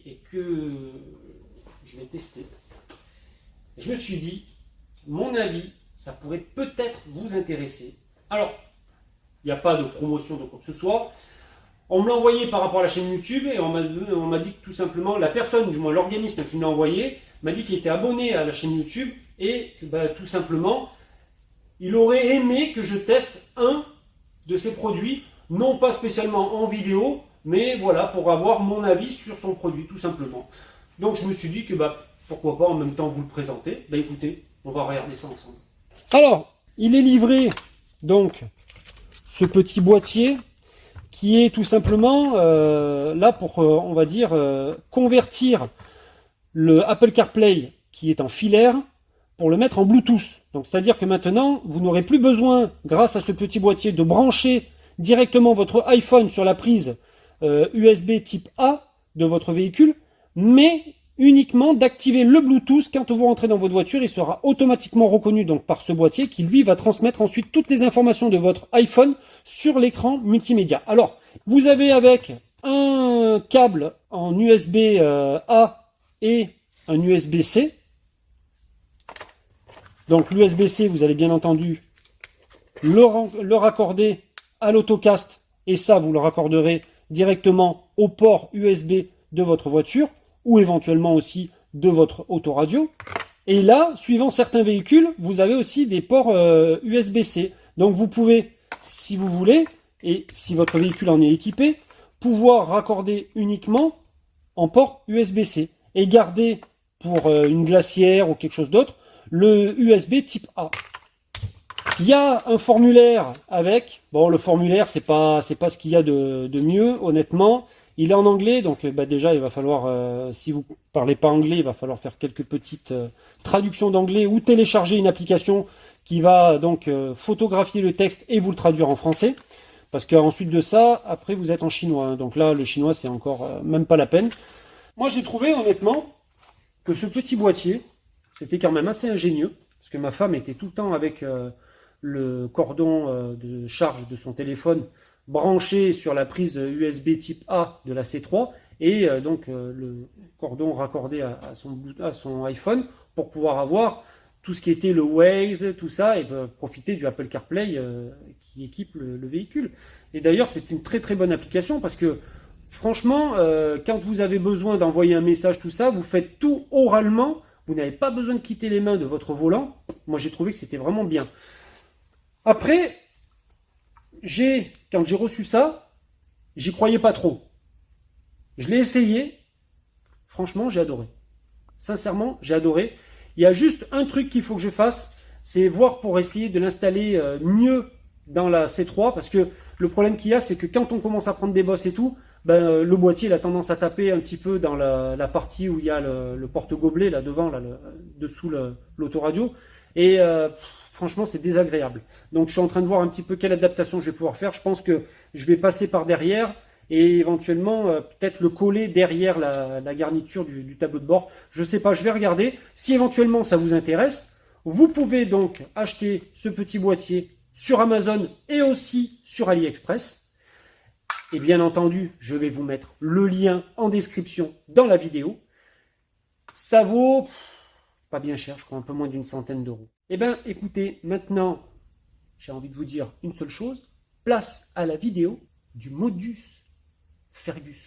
et que je vais tester. Je me suis dit, mon avis, ça pourrait peut-être vous intéresser. Alors, il n'y a pas de promotion de quoi que ce soit. On me l'a envoyé par rapport à la chaîne YouTube et on m'a dit que tout simplement, la personne, du moins l'organisme qui me l'a envoyé, m'a dit qu'il était abonné à la chaîne YouTube et que tout simplement, il aurait aimé que je teste un de ses produits, non pas spécialement en vidéo, mais voilà, pour avoir mon avis sur son produit, tout simplement. Donc je me suis dit que pourquoi pas en même temps vous le présenter. Écoutez, on va regarder ça ensemble. Alors, il est livré, donc, ce petit boîtier qui est tout simplement là pour, on va dire, convertir le Apple CarPlay qui est en filaire pour le mettre en Bluetooth. Donc, c'est-à-dire que maintenant, vous n'aurez plus besoin, grâce à ce petit boîtier, de brancher directement votre iPhone sur la prise USB type A de votre véhicule, mais uniquement d'activer le Bluetooth quand vous rentrez dans votre voiture. Il sera automatiquement reconnu donc par ce boîtier qui lui va transmettre ensuite toutes les informations de votre iPhone sur l'écran multimédia. Alors, vous avez avec un câble en USB A et un USB-C. Donc l'USB-C, vous allez bien entendu le raccorder à l'autocast et ça, vous le raccorderez directement au port USB de votre voiture ou éventuellement aussi de votre autoradio. Et là, suivant certains véhicules, vous avez aussi des ports USB-C. Donc vous pouvez, si vous voulez, et si votre véhicule en est équipé, pouvoir raccorder uniquement en port USB-C et garder pour une glacière ou quelque chose d'autre le USB type A. Il y a un formulaire avec. Bon, le formulaire, c'est pas ce qu'il y a de mieux, honnêtement. Il est en anglais, donc déjà, il va falloir, si vous parlez pas anglais, il va falloir faire quelques petites traductions d'anglais ou télécharger une application qui va donc photographier le texte et vous le traduire en français. Parce qu'ensuite de ça, après, vous êtes en chinois. Hein. Donc là, le chinois, c'est encore même pas la peine. Moi, j'ai trouvé, honnêtement, que ce petit boîtier, c'était quand même assez ingénieux. Parce que ma femme était tout le temps avec le cordon de charge de son téléphone branché sur la prise USB type A de la C3 et donc le cordon raccordé à son iPhone pour pouvoir avoir tout ce qui était le Waze, tout ça, et profiter du Apple CarPlay qui équipe le véhicule. Et d'ailleurs, c'est une très très bonne application parce que franchement, quand vous avez besoin d'envoyer un message, tout ça, vous faites tout oralement, vous n'avez pas besoin de quitter les mains de votre volant. Moi, j'ai trouvé que c'était vraiment bien. Après, quand j'ai reçu ça, j'y croyais pas trop. Je l'ai essayé. Franchement, j'ai adoré. Sincèrement, j'ai adoré. Il y a juste un truc qu'il faut que je fasse, c'est voir pour essayer de l'installer mieux dans la C3, parce que le problème qu'il y a, c'est que quand on commence à prendre des bosses et tout, le boîtier il a tendance à taper un petit peu dans la partie où il y a le porte-gobelet, là devant, là, dessous l'autoradio. Et franchement, c'est désagréable. Donc, je suis en train de voir un petit peu quelle adaptation je vais pouvoir faire. Je pense que je vais passer par derrière et éventuellement peut-être le coller derrière la garniture du tableau de bord. Je sais pas, je vais regarder. Si éventuellement ça vous intéresse, vous pouvez donc acheter ce petit boîtier sur Amazon et aussi sur AliExpress. Et bien entendu, je vais vous mettre le lien en description dans la vidéo. Ça vaut pas bien cher, je crois un peu moins d'une centaine d'euros. Eh bien, écoutez, maintenant, j'ai envie de vous dire une seule chose. Place à la vidéo du modus Ferguson.